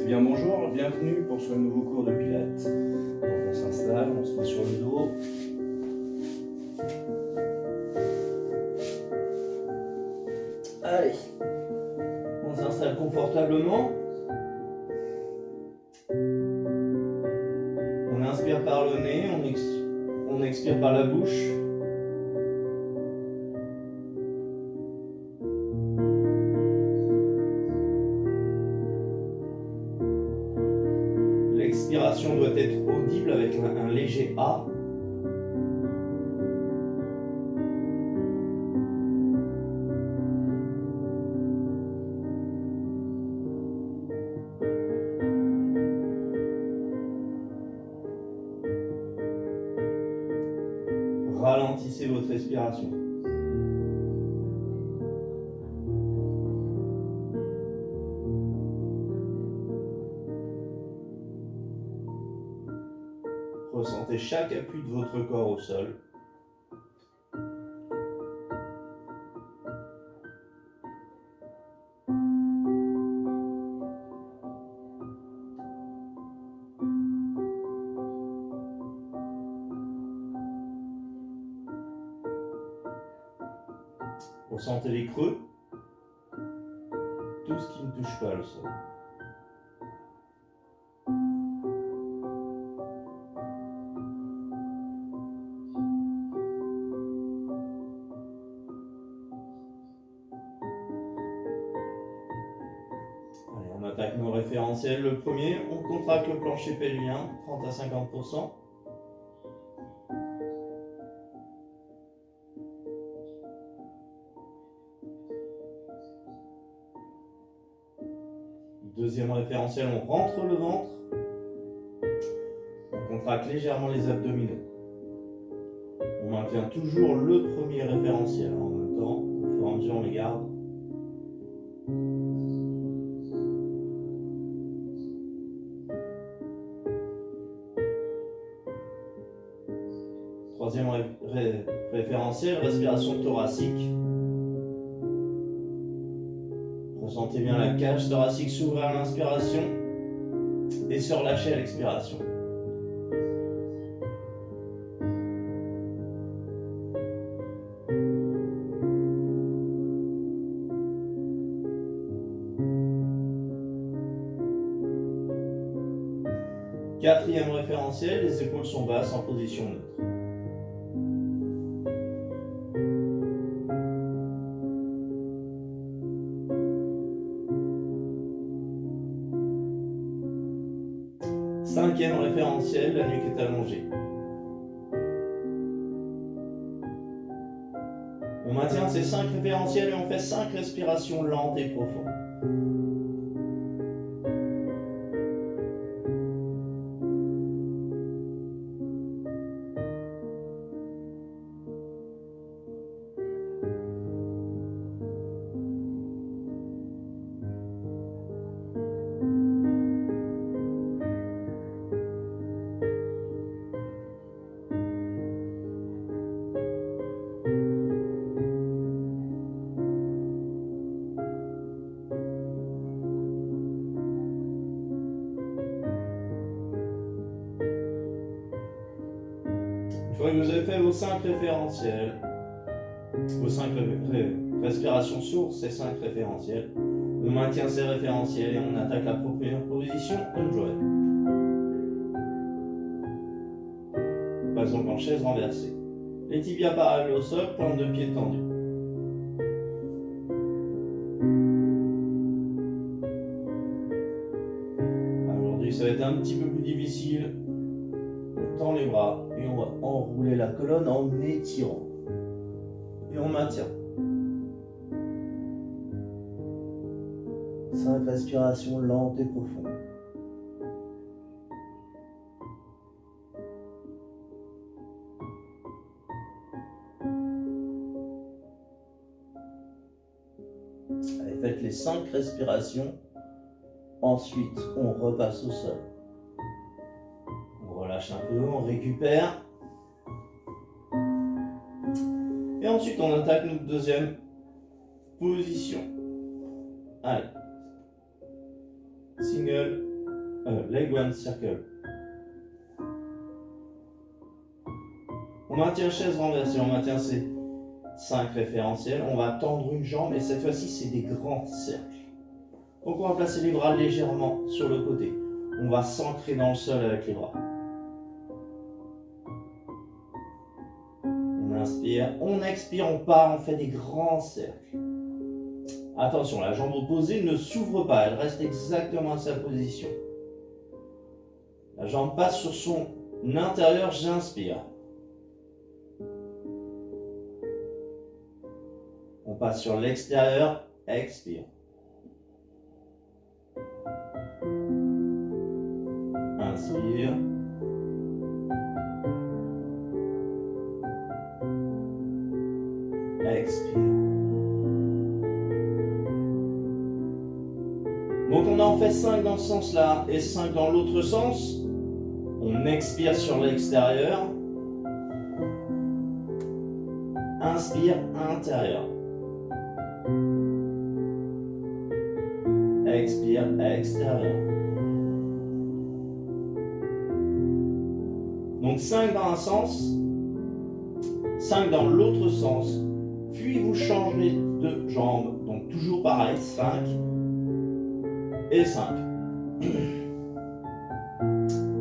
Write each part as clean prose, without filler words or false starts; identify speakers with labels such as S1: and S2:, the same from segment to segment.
S1: Eh bien bonjour, bienvenue pour ce nouveau cours de pilates. Donc on s'installe, on se met sur le dos. Allez, on s'installe confortablement. On inspire par le nez, on expire par la bouche. L'expiration doit être audible avec un léger A. Ralentissez votre respiration. Ressentez chaque appui de votre corps au sol. Ressentez les creux, tout ce qui ne touche pas le sol. Allez, on attaque nos référentiels. Le premier, on contracte le plancher pelvien, 30 à 50%. Deuxième référentiel, on rentre le ventre. On contracte légèrement les abdominaux. On maintient toujours le premier référentiel en même temps, au fur et à mesure on les garde. Troisième référentiel, respiration thoracique. Ressentez bien la cage thoracique s'ouvrir à l'inspiration et se relâcher à l'expiration. Quatrième référentiel, les épaules sont basses en position neutre. Cinquième référentiel, la nuque est allongée. On maintient ces 5 référentiels et on fait 5 respirations lentes et profondes. Une fois que vous avez fait vos 5 référentiels, vos 5 respirations sur ces 5 référentiels, on maintient ces référentiels et on attaque la première position, enjoy. Passons en chaise renversée. Les tibias parallèles au sol, pointe de pied tendue. Aujourd'hui, ça va être un petit peu plus difficile. On tend les bras et on va enrouler la colonne en étirant. Et on maintient. 5 respirations lentes et profondes. Allez, faites les 5 respirations. Ensuite, on repasse au sol. On relâche un peu, on récupère. Et ensuite, on attaque notre deuxième position. Allez. Single, leg one circle. On maintient chaise renversée, on maintient ces 5 référentiels. On va tendre une jambe et cette fois-ci, c'est des grands cercles. Donc on va placer les bras légèrement sur le côté. On va s'ancrer dans le sol avec les bras. On inspire, on expire, on part, on fait des grands cercles. Attention, la jambe opposée ne s'ouvre pas, elle reste exactement à sa position. La jambe passe sur son intérieur, j'inspire. On passe sur l'extérieur, expire. Inspire. Expire. Donc on en fait 5 dans ce sens-là et 5 dans l'autre sens. On expire sur l'extérieur. Inspire, intérieur. Expire, extérieur. Donc 5 dans un sens, 5 dans l'autre sens, puis vous changez de jambe. Donc toujours pareil, 5 et 5.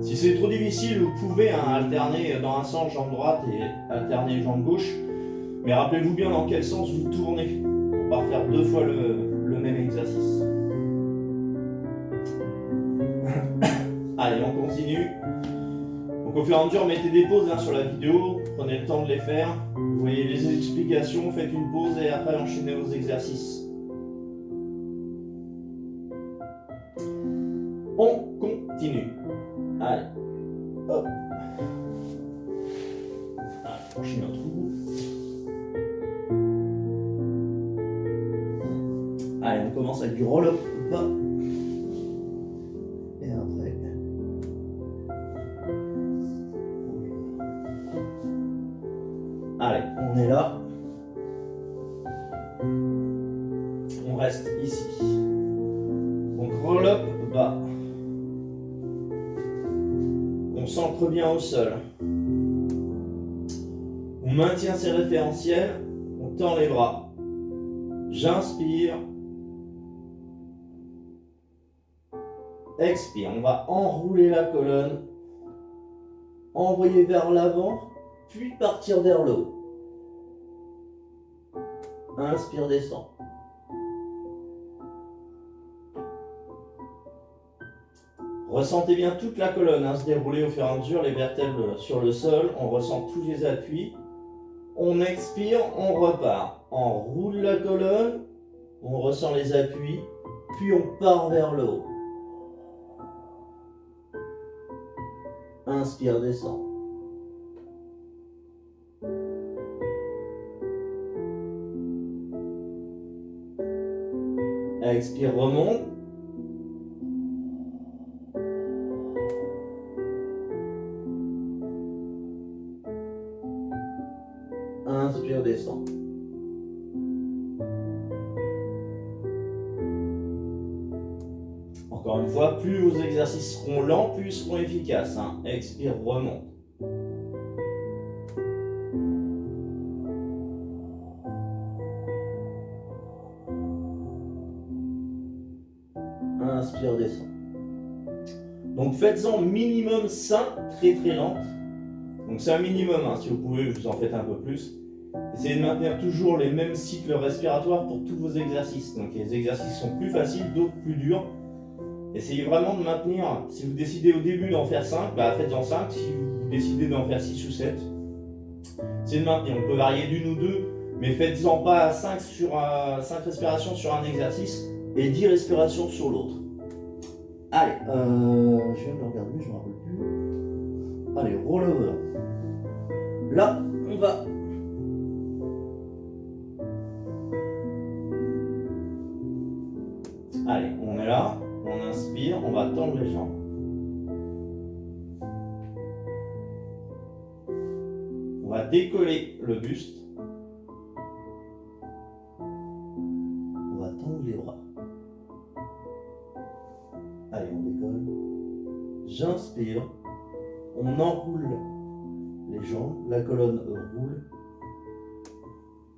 S1: Si c'est trop difficile, vous pouvez alterner dans un sens jambe droite et alterner jambe gauche. Mais rappelez-vous bien dans quel sens vous tournez, pour ne pas faire 2 fois le même exercice. Allez, on continue. Donc au fur et à mesure, mettez des pauses sur la vidéo, prenez le temps de les faire. Vous voyez les explications, faites une pause et après enchaînez vos exercices. On continue. Allez, hop. Allez, franchis notre roue. Allez, on commence avec du roll-up bas. Et après. Allez, on est là. On reste ici. Donc roll-up bas. On s'ancre bien au sol. On maintient ses référentiels. On tend les bras. J'inspire. Expire. On va enrouler la colonne. Envoyer vers l'avant. Puis partir vers le haut. Inspire, descend. Ressentez bien toute la colonne se dérouler au fur et à mesure, les vertèbres sur le sol. On ressent tous les appuis. On expire, on repart. On roule la colonne. On ressent les appuis. Puis on part vers le haut. Inspire, descend. Expire, remonte. Inspire, descend. Encore une fois, plus vos exercices seront lents, plus ils seront efficaces. Expire, remonte. Inspire, descend. Donc faites-en minimum 5 très lentes. Donc c'est un minimum, si vous pouvez, vous en faites un peu plus. Essayez de maintenir toujours les mêmes cycles respiratoires pour tous vos exercices. Donc les exercices sont plus faciles, d'autres plus durs. Essayez vraiment de maintenir, si vous décidez au début d'en faire 5, faites-en 5. Si vous décidez d'en faire 6 ou 7, c'est de maintenir. On peut varier d'une ou deux, mais faites-en pas 5 respirations sur un exercice et 10 respirations sur l'autre. Allez, je viens de le regarder, je ne me rappelle plus. Allez, roll over. Là, on va. Allez, on est là, on inspire, on va tendre les jambes. On va décoller le buste. On va tendre les bras. Allez, on décolle. J'inspire. On enroule les jambes. La colonne roule.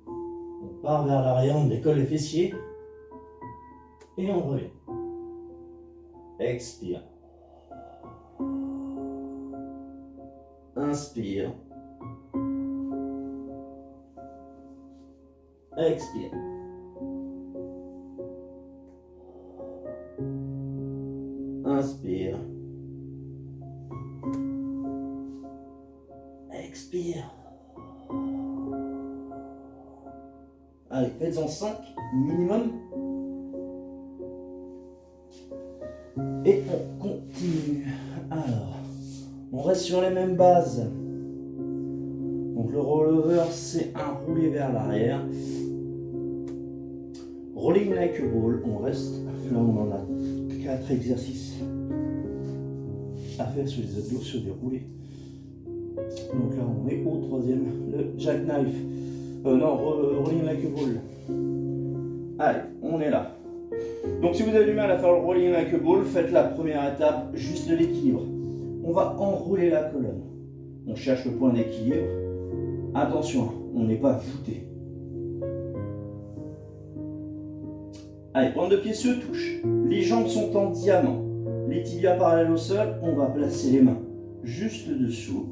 S1: On part vers l'arrière, on décolle les fessiers. Et on revient. Expire. Inspire. Expire. Inspire. Expire. Allez, faites-en 5 minimum. Et on continue. Alors, on reste sur les mêmes bases. Donc le rollover, c'est un roulé vers l'arrière. Rolling like a ball, on reste. Là, on en a 4 exercices à faire sur les abdos, sur des roulés. Donc là, on est au 3e, le jackknife. Rolling like a ball. Allez, on est là. Donc si vous avez du mal à faire le rolling like a ball, faites la première étape, juste l'équilibre. On va enrouler la colonne. On cherche le point d'équilibre. Attention, on n'est pas voûté. Allez, pointe de pied se touche. Les jambes sont en diamant. Les tibias parallèles au sol, on va placer les mains juste dessous.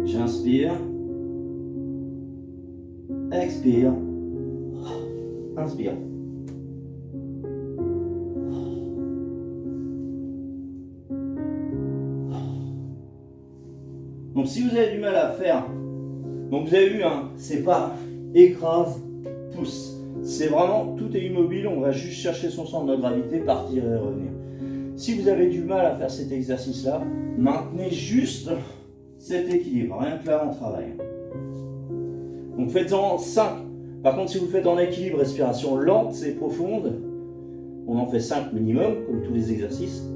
S1: J'inspire. Expire. Inspire. Donc si vous avez du mal à faire, donc vous avez vu, hein, c'est pas écrase, pousse. C'est vraiment, tout est immobile, on va juste chercher son centre de gravité, partir et revenir. Si vous avez du mal à faire cet exercice-là, maintenez juste cet équilibre, rien que là on travaille. Donc faites-en 5. Par contre, si vous le faites en équilibre, respiration lente et profonde, on en fait 5 minimum, comme tous les exercices.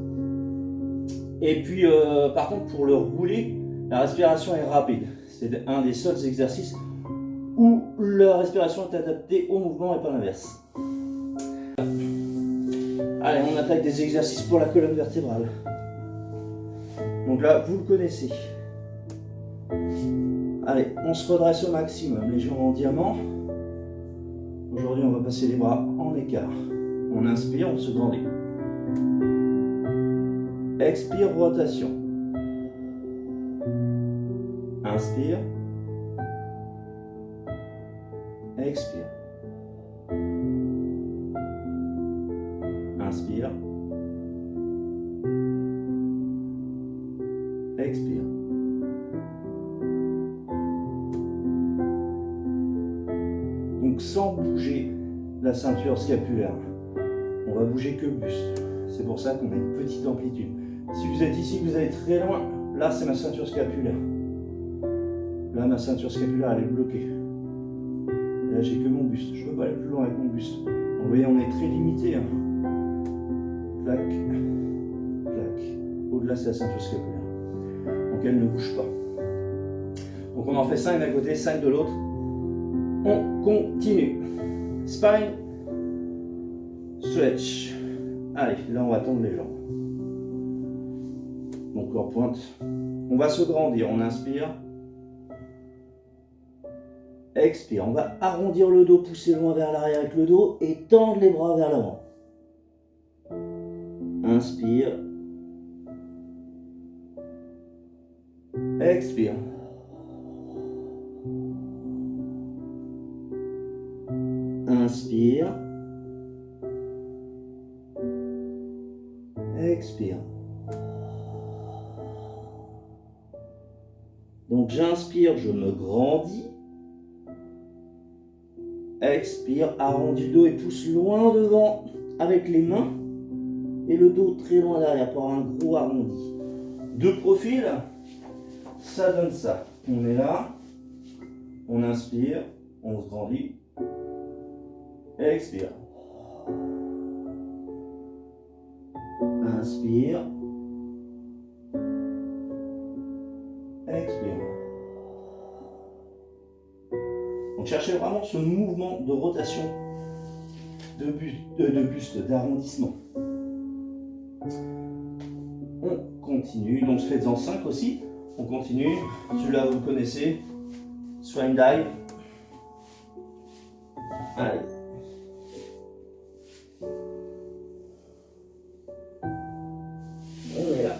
S1: Et puis, par contre, pour le rouler, la respiration est rapide. C'est un des seuls exercices où la respiration est adaptée au mouvement et pas l'inverse. Allez, on attaque des exercices pour la colonne vertébrale. Donc là, vous le connaissez. Allez, on se redresse au maximum, les jambes en diamant. Aujourd'hui, on va passer les bras en écart. On inspire, on se grandit. Expire, rotation. Inspire. Expire. Inspire. Expire. Donc sans bouger la ceinture scapulaire, on va bouger que le buste. C'est pour ça qu'on a une petite amplitude. Si vous êtes ici, que vous allez très loin, là c'est ma ceinture scapulaire. Là ma ceinture scapulaire elle est bloquée. Et là j'ai que mon buste. Je ne peux pas aller plus loin avec mon buste. Donc, vous voyez, on est très limité. Hein. Clac, clac. Au-delà c'est la ceinture scapulaire. Donc elle ne bouge pas. Donc on en fait 5 d'un côté, 5 de l'autre. On continue. Spine, stretch. Allez, là on va tendre les jambes. Donc corps pointe. On va se grandir. On inspire. Expire. On va arrondir le dos, pousser loin vers l'arrière avec le dos et tendre les bras vers l'avant. Inspire. Expire. Inspire. Expire. Donc j'inspire, je me grandis. Expire, arrondis le dos et pousse loin devant avec les mains et le dos très loin derrière pour avoir un gros arrondi. De profil, ça donne ça. On est là, on inspire, on se grandit. Expire. Inspire. Expire. Donc cherchez vraiment ce mouvement de rotation de buste, d'arrondissement. On continue. Donc faites-en 5 aussi. On continue. Celui-là, vous le connaissez. Swan dive. Allez. On est là.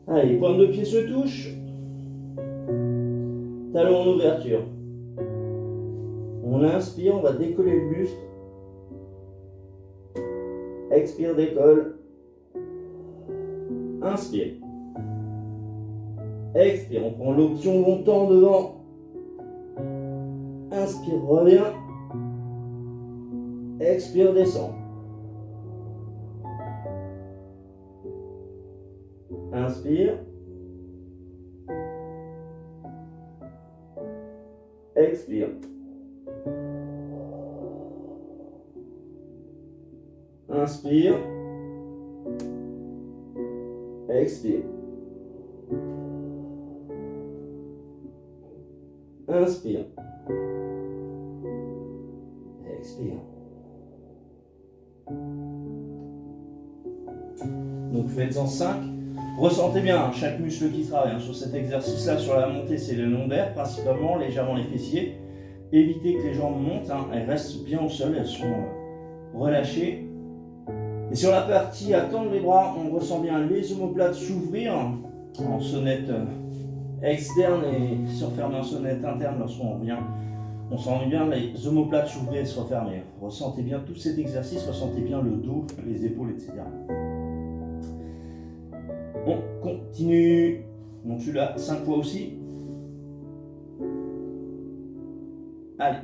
S1: Allez, pointe de pied se touche. Talon en ouverture. On inspire, on va décoller le buste. Expire, décolle. Inspire. Expire, on prend l'option longtemps devant. Inspire, revient. Expire, descend. Inspire. Expire. Inspire. Expire. Inspire. Expire. Donc faites-en 5. Ressentez bien hein, chaque muscle qui travaille. Hein. Sur cet exercice-là, sur la montée, c'est le lombaire principalement, légèrement les fessiers. Évitez que les jambes montent, hein. Elles restent bien au sol, elles sont relâchées. Et sur la partie à tendre les bras, on ressent bien les omoplates s'ouvrir en sonnette externe et se refermer en sonnette interne lorsqu'on revient. On sent bien les omoplates s'ouvrir et se refermer. Ressentez bien tout cet exercice, ressentez bien le dos, les épaules, etc. On continue. Donc celui-là, 5 fois aussi. Allez,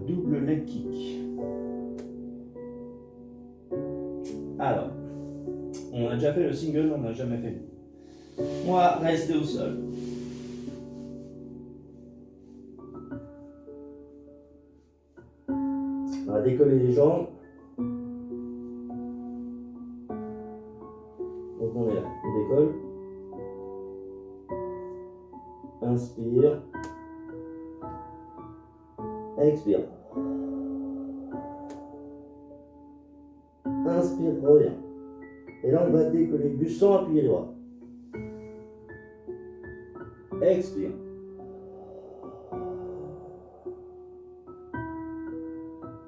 S1: double leg kick. Alors, on a déjà fait le single, on n'a jamais fait le. On va rester au sol. On va décoller les jambes. Donc on est là, on décolle. Inspire. Expire. Inspire, revient. Et là on va décoller le buste sans appuyer droit. Expire.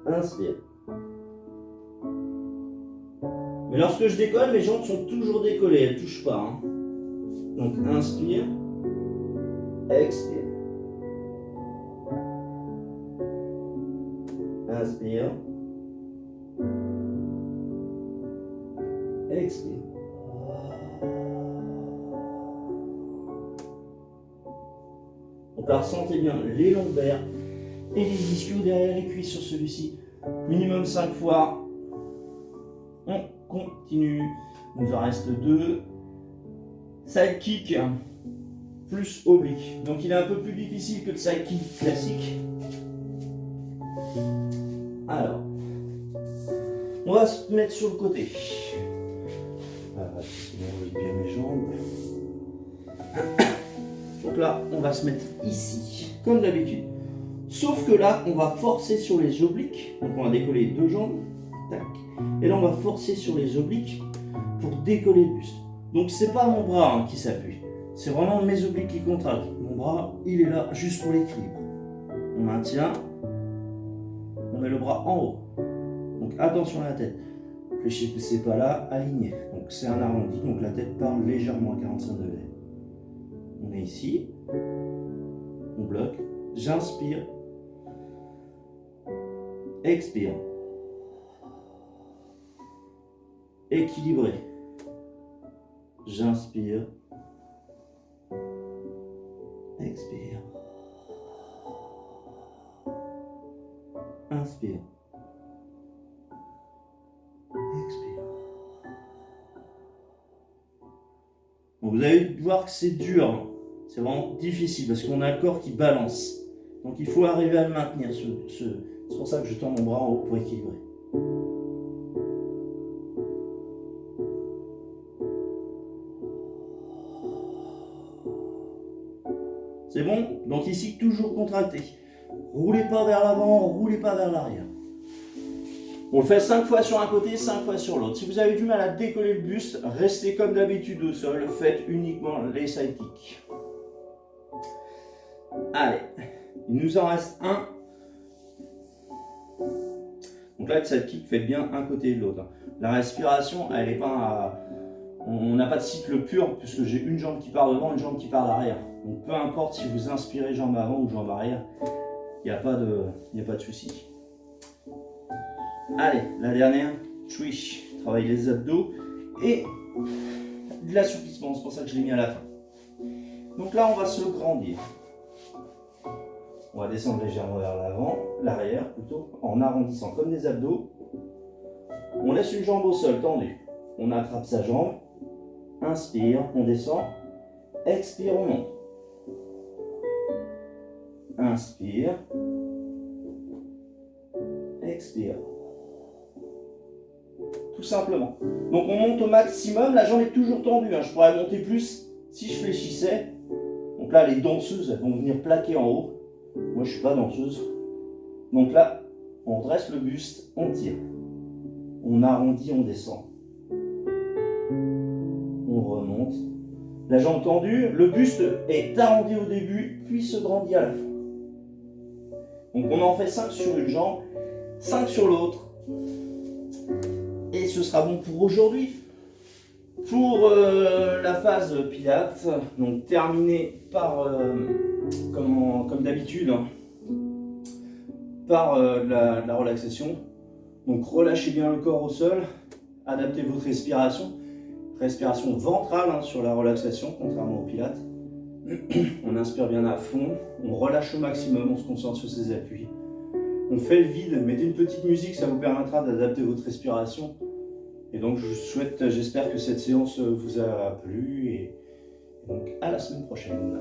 S1: Inspire. Mais lorsque je décolle, mes jambes sont toujours décollées, elles ne touchent pas. Hein. Donc inspire, expire. Inspire. Expire. Donc là, ressentez bien les lombaires et les ischios derrière les cuisses sur celui-ci. Minimum 5 fois. On continue. Il nous en reste 2. Side kick plus oblique. Donc il est un peu plus difficile que le side kick classique. Alors, on va se mettre sur le côté. Je bien mes jambes. Donc là, on va se mettre ici, comme d'habitude. Sauf que là, on va forcer sur les obliques. Donc on va décoller les 2 jambes. Tac. Et là, on va forcer sur les obliques pour décoller le buste. Donc c'est pas mon bras qui s'appuie. C'est vraiment mes obliques qui contractent. Mon bras, il est là juste pour l'équilibre. On maintient. On met le bras en haut. Donc attention à la tête. Fléchissez pas là, aligné. Donc c'est un arrondi, donc la tête part légèrement à 45 degrés. On est ici. On bloque. J'inspire. Expire. Équilibré. J'inspire. Expire. Inspire. Expire. Donc vous allez voir que c'est dur. Hein. C'est vraiment difficile parce qu'on a le corps qui balance. Donc il faut arriver à le maintenir. C'est pour ça que je tends mon bras en haut pour équilibrer. C'est bon? Donc ici, toujours contracté. Roulez pas vers l'avant, roulez pas vers l'arrière. On le fait 5 fois sur un côté, 5 fois sur l'autre. Si vous avez du mal à décoller le buste, restez comme d'habitude au sol, faites uniquement les side kicks. Allez, il nous en reste un. Donc là, le side kick, faites bien un côté et l'autre. La respiration, elle est pas à... On n'a pas de cycle pur puisque j'ai une jambe qui part devant, une jambe qui part derrière. Donc peu importe si vous inspirez jambe avant ou jambe arrière, il n'y a pas de souci. Allez, la dernière, swish. Travaille les abdos et de l'assouplissement, c'est pour ça que je l'ai mis à la fin. Donc là, on va se grandir. On va descendre légèrement vers l'avant, l'arrière plutôt, en arrondissant comme des abdos. On laisse une jambe au sol tendue. On attrape sa jambe. Inspire, on descend. Expire, on monte. Inspire. Expire. Tout simplement. Donc on monte au maximum. La jambe est toujours tendue. Je pourrais monter plus si je fléchissais. Donc là, les danseuses, elles vont venir plaquer en haut. Moi, je ne suis pas danseuse. Donc là, on dresse le buste, on tire. On arrondit, on descend. On remonte. La jambe tendue, le buste est arrondi au début, puis se grandit à la fin. Donc on en fait 5 sur une jambe, 5 sur l'autre. Et ce sera bon pour aujourd'hui. Pour la phase pilates, donc terminée par, comme d'habitude, par la relaxation. Donc relâchez bien le corps au sol, adaptez votre respiration. Respiration ventrale sur la relaxation, contrairement au pilates. On inspire bien à fond, on relâche au maximum, on se concentre sur ses appuis. On fait le vide, mettez une petite musique, ça vous permettra d'adapter votre respiration. Et donc j'espère que cette séance vous a plu et donc à la semaine prochaine.